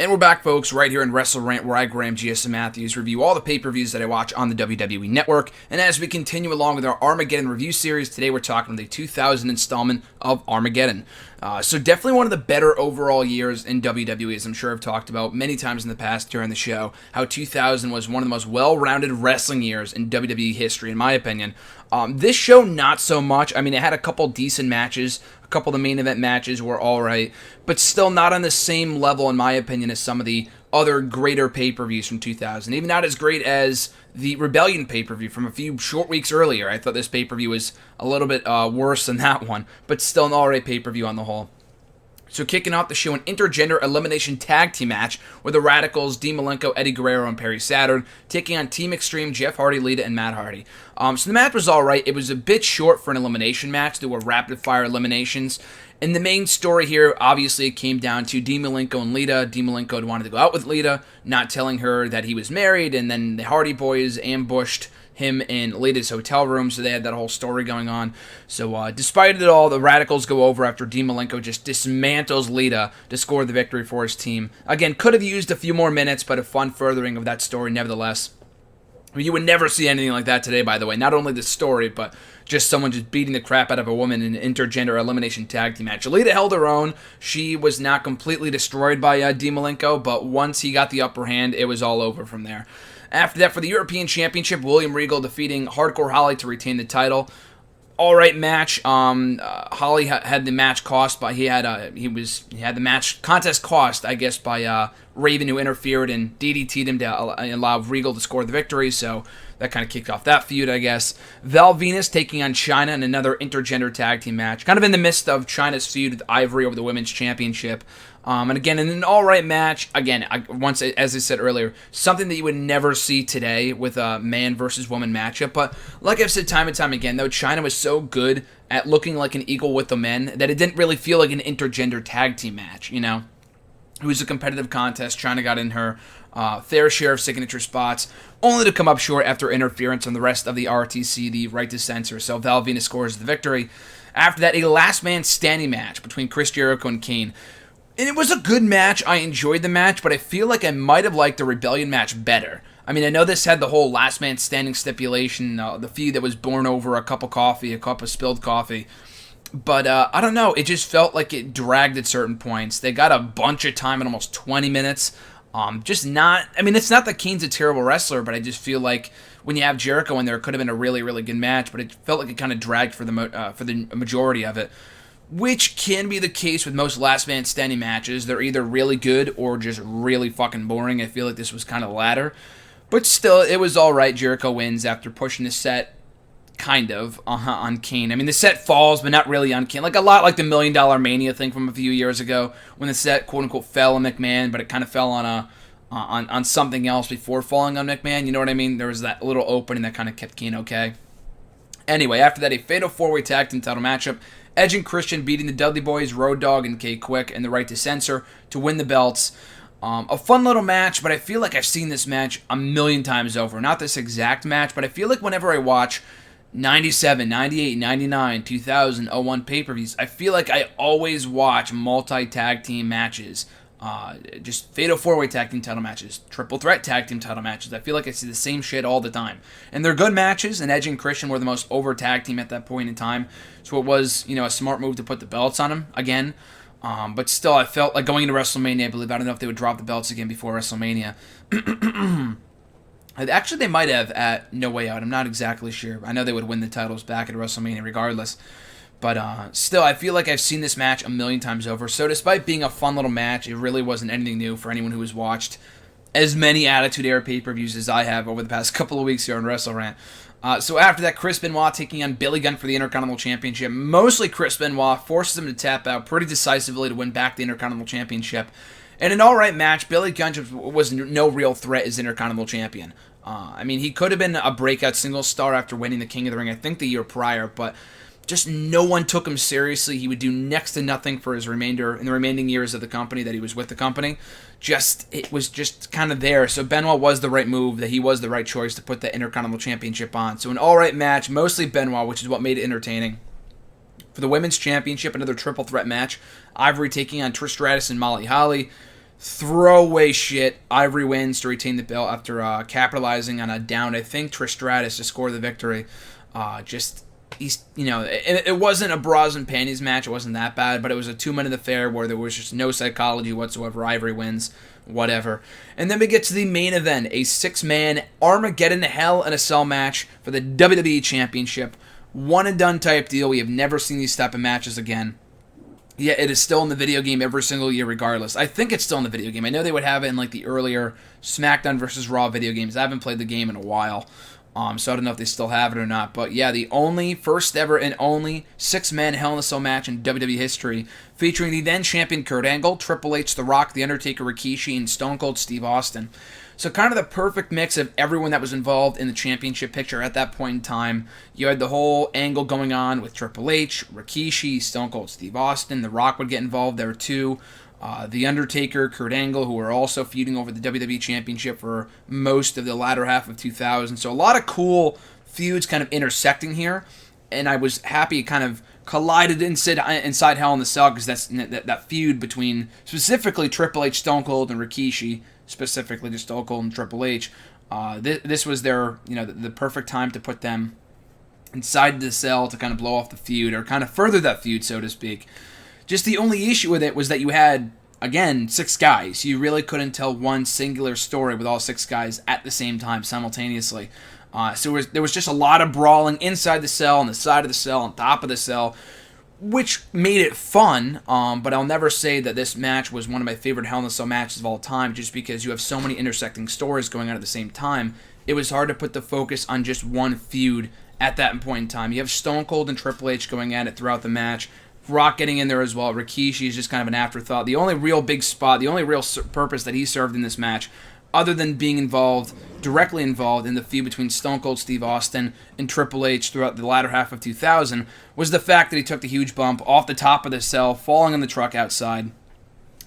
And we're back, folks, right here in WrestleRant, where I, Graham GSM Matthews, review all the pay-per-views that I watch on the WWE Network. And as we continue along with our Armageddon review series, today we're talking the 2000 installment of Armageddon. So definitely one of the better overall years in WWE, as I'm sure I've talked about many times in the past during the show, how 2000 was one of the most well-rounded wrestling years in WWE history, in my opinion. This show, not so much. I mean, it had a couple decent matches. A couple of the main event matches were alright, but still not on the same level, in my opinion, as some of the other greater pay-per-views from 2000. Even not as great as the Rebellion pay-per-view from a few short weeks earlier. I thought this pay-per-view was a little bit worse than that one, but still an alright pay-per-view on the whole. So kicking off the show, an intergender elimination tag team match with the Radicals, Dean Malenko, Eddie Guerrero, and Perry Saturn, taking on Team Extreme, Jeff Hardy, Lita, and Matt Hardy. So the match was alright. It was a bit short for an elimination match. There were rapid-fire eliminations. And the main story here, obviously, it came down to Dean Malenko and Lita. Dean Malenko wanted to go out with Lita, not telling her that he was married, and then the Hardy Boys ambushed him in Lita's hotel room, so they had that whole story going on. So despite it all, the Radicals go over after Dean Malenko just dismantles Lita to score the victory for his team. Again, could have used a few more minutes, but a fun furthering of that story nevertheless. I mean, you would never see anything like that today, by the way. Not only the story, but just someone just beating the crap out of a woman in an intergender elimination tag team match. Lita held her own. She was not completely destroyed by Dean Malenko, but once he got the upper hand, it was all over from there. After that, for the European Championship, William Regal defeating Hardcore Holly to retain the title. Alright match. Holly had the match cost by he had the match contest cost, I guess, by Raven, who interfered and DDT'd him to allow Regal to score the victory. So that kind of kicked off that feud, I guess. Val Venus taking on Chyna in another intergender tag team match, kind of in the midst of Chyna's feud with Ivory over the Women's Championship. And again, in an alright match, again, once, as I said earlier, something that you would never see today with a man versus woman matchup. But like I've said time and time again, though, Chyna was so good at looking like an equal with the men that it didn't really feel like an intergender tag team match, you know? It was a competitive contest. Chyna got in her fair share of signature spots, only to come up short after interference on the rest of the RTC, the right to censor. So Val Venus scores the victory. After that, a last man standing match between Chris Jericho and Kane. And it was a good match. I enjoyed the match, but I feel like I might have liked the Rebellion match better. I mean, I know this had the whole last man standing stipulation, the feud that was born over a cup of coffee, a cup of spilled coffee. But I don't know. It just felt like it dragged at certain points. They got a bunch of time in almost 20 minutes. Just not... I mean, it's not that Kane's a terrible wrestler, but I just feel like when you have Jericho in there, it could have been a really, really good match, but it felt like it kind of dragged for the majority of it. Which can be the case with most last man standing matches. They're either really good or just really fucking boring. I feel like this was kind of the latter. But still, it was alright. Jericho wins after pushing the set, kind of, on Kane. I mean, the set falls, but not really on Kane. Like a lot like the $1 Million Mania thing from a few years ago, when the set, quote-unquote, fell on McMahon, but it kind of fell on something else before falling on McMahon. You know what I mean? There was that little opening that kind of kept Kane okay. Anyway, after that, a fatal four-way tag team title matchup. Edge and Christian beating the Dudley Boys, Road Dogg, and K-Quick, and the right to censor to win the belts. A fun little match, but I feel like I've seen this match a million times over. Not this exact match, but I feel like whenever I watch 97, 98, 99, 2000, 01 pay-per-views, I feel like I always watch multi-tag team matches. Just fatal four-way tag team title matches, triple threat tag team title matches. I feel like I see the same shit all the time. And they're good matches, and Edge and Christian were the most over tag team at that point in time. So it was, a smart move to put the belts on them again. But still, I felt like going into WrestleMania, I believe, I don't know if they would drop the belts again before WrestleMania. Actually, they might have at No Way Out. I'm not exactly sure. I know they would win the titles back at WrestleMania regardless. But still, I feel like I've seen this match a million times over. So despite being a fun little match, it really wasn't anything new for anyone who has watched as many Attitude Era pay-per-views as I have over the past couple of weeks here on WrestleRant. So after that, Chris Benoit taking on Billy Gunn for the Intercontinental Championship. Mostly Chris Benoit forces him to tap out pretty decisively to win back the Intercontinental Championship. In an alright match, Billy Gunn was no real threat as Intercontinental Champion. I mean, he could have been a breakout single star after winning the King of the Ring, I think the year prior, but just no one took him seriously. He would do next to nothing for his remaining years of the company that he was with the company. It was just kind of there. So Benoit was the right move, that he was the right choice to put the Intercontinental Championship on. So an alright match, mostly Benoit, which is what made it entertaining. For the Women's Championship, another triple threat match. Ivory taking on Trish Stratus and Molly Holly. throwaway shit. Ivory wins to retain the belt after capitalizing on a down, I think, Trish Stratus to score the victory. It wasn't a bras and panties match. It wasn't that bad, but it was a 2-minute affair where there was just no psychology whatsoever. Ivory wins, whatever. And then we get to the main event, a 6-man Armageddon Hell in a Cell match for the WWE Championship. One and done type deal. We have never seen these type of matches again. Yeah, it is still in the video game every single year regardless. I think it's still in the video game. I know they would have it in like the earlier SmackDown vs. Raw video games. I haven't played the game in a while, so I don't know if they still have it or not. But yeah, the first ever and only 6-man Hell in a Cell match in WWE history, featuring the then champion Kurt Angle, Triple H, The Rock, The Undertaker, Rikishi, and Stone Cold Steve Austin. So kind of the perfect mix of everyone that was involved in the championship picture at that point in time. You had the whole angle going on with Triple H, Rikishi, Stone Cold Steve Austin. The Rock would get involved there too. The Undertaker, Kurt Angle, who were also feuding over the WWE Championship for most of the latter half of 2000. So a lot of cool feuds kind of intersecting here. And I was happy it kind of collided inside Hell in the Cell, because that's that feud between specifically Triple H, Stone Cold, and Rikishi, specifically just Stone Cold and Triple H. This was their, the perfect time to put them inside the cell to kind of blow off the feud, or kind of further that feud, so to speak. Just the only issue with it was that you had, again, 6 guys. You really couldn't tell one singular story with all 6 guys at the same time, simultaneously. So there was just a lot of brawling inside the cell, on the side of the cell, on top of the cell, which made it fun, but I'll never say that this match was one of my favorite Hell in a Cell matches of all time, just because you have so many intersecting stories going on at the same time. It was hard to put the focus on just one feud at that point in time. You have Stone Cold and Triple H going at it throughout the match, Rock getting in there as well. Rikishi is just kind of an afterthought. The only real big spot, the only real purpose that he served in this match, other than being directly involved in the feud between Stone Cold Steve Austin and Triple H throughout the latter half of 2000, was the fact that he took the huge bump off the top of the cell, falling in the truck outside.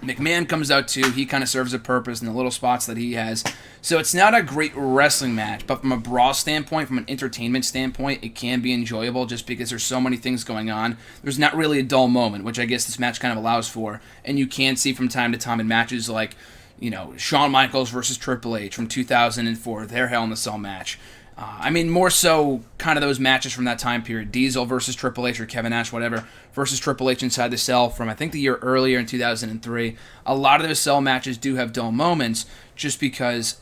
McMahon comes out too. He kind of serves a purpose in the little spots that he has. So it's not a great wrestling match, but from a brawl standpoint, from an entertainment standpoint, it can be enjoyable just because there's so many things going on. There's not really a dull moment, which I guess this match kind of allows for. And you can see from time to time in matches like, Shawn Michaels versus Triple H from 2004, their Hell in a Cell match. More so kind of those matches from that time period. Diesel versus Triple H, or Kevin Nash, whatever, versus Triple H inside the cell from, I think, the year earlier in 2003. A lot of those cell matches do have dull moments just because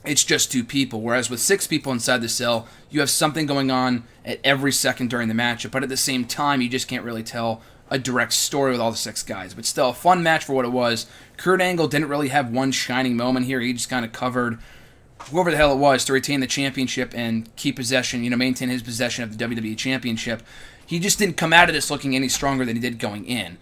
it's just 2 people. Whereas with 6 people inside the cell, you have something going on at every second during the match. But at the same time, you just can't really tell a direct story with all the 6 guys. But still, a fun match for what it was. Kurt Angle didn't really have one shining moment here. He just kind of covered whoever the hell it was to retain the championship and keep possession, maintain his possession of the WWE Championship. He just didn't come out of this looking any stronger than he did going in.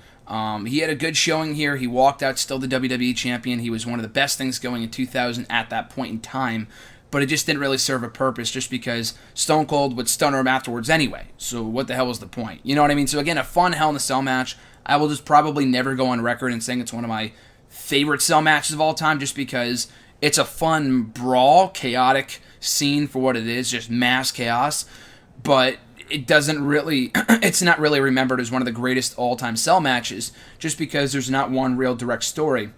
He had a good showing here. He walked out still the WWE Champion. He was one of the best things going in 2000 at that point in time, but it just didn't really serve a purpose just because Stone Cold would stunner him afterwards anyway. So what the hell was the point? You know what I mean? So again, a fun Hell in a Cell match. I will just probably never go on record and saying it's one of my favorite cell matches of all time just because it's a fun brawl, chaotic scene for what it is, just mass chaos, but it doesn't really, it's not really remembered as one of the greatest all-time cell matches just because there's not one real direct story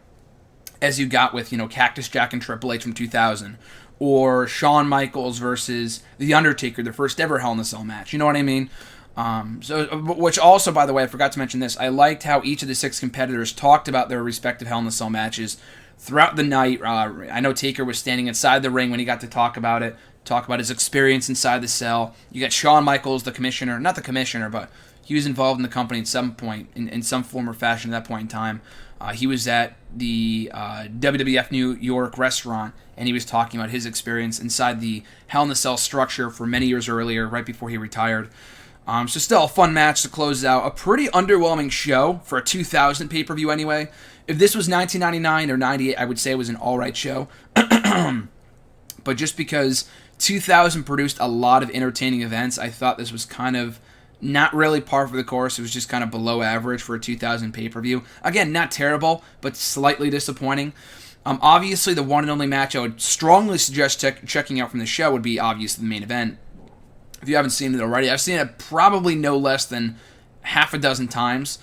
as you got with, Cactus Jack and Triple H from 2000, or Shawn Michaels versus The Undertaker, their first ever Hell in a Cell match, you know what I mean? Which also, by the way, I forgot to mention this, I liked how each of the 6 competitors talked about their respective Hell in a Cell matches throughout the night. I know Taker was standing inside the ring when he got to talk about his experience inside the cell. You got Shawn Michaels, the commissioner, not the commissioner, but he was involved in the company at some point, in some form or fashion at that point in time. He was at the WWF New York restaurant, and he was talking about his experience inside the Hell in a Cell structure for many years earlier, right before he retired. So still a fun match to close out. A pretty underwhelming show for a 2000 pay-per-view anyway. If this was 1999 or 98, I would say it was an alright show. But just because 2000 produced a lot of entertaining events, I thought this was kind of not really par for the course. It was just kind of below average for a 2000 pay-per-view. Again, not terrible, but slightly disappointing. Obviously, the one and only match I would strongly suggest checking out from the show would be obviously the main event. If you haven't seen it already, I've seen it probably no less than half a dozen times.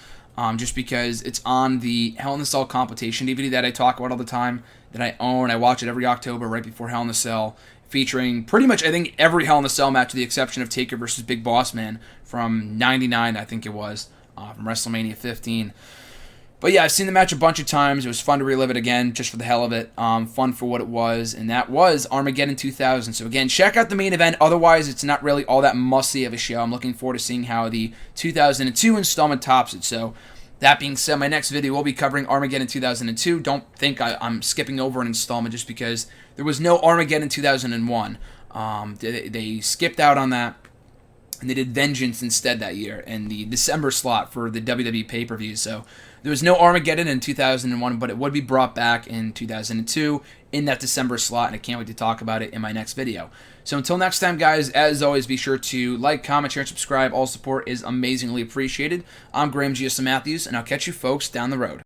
just because it's on the Hell in a Cell competition DVD that I talk about all the time, that I own. I watch it every October right before Hell in a Cell, featuring pretty much, I think, every Hell in a Cell match with the exception of Taker versus Big Boss Man from 99, I think it was, from WrestleMania 15. But yeah, I've seen the match a bunch of times. It was fun to relive it again, just for the hell of it. Fun for what it was, and that was Armageddon 2000. So again, check out the main event. Otherwise, it's not really all that musty of a show. I'm looking forward to seeing how the 2002 installment tops it. So that being said, my next video will be covering Armageddon 2002. Don't think I'm skipping over an installment just because there was no Armageddon 2001. They skipped out on that, and they did Vengeance instead that year in the December slot for the WWE pay-per-view. So there was no Armageddon in 2001, but it would be brought back in 2002 in that December slot, and I can't wait to talk about it in my next video. So until next time, guys, as always, be sure to like, comment, share, and subscribe. All support is amazingly appreciated. I'm Graham GSM Matthews, and I'll catch you folks down the road.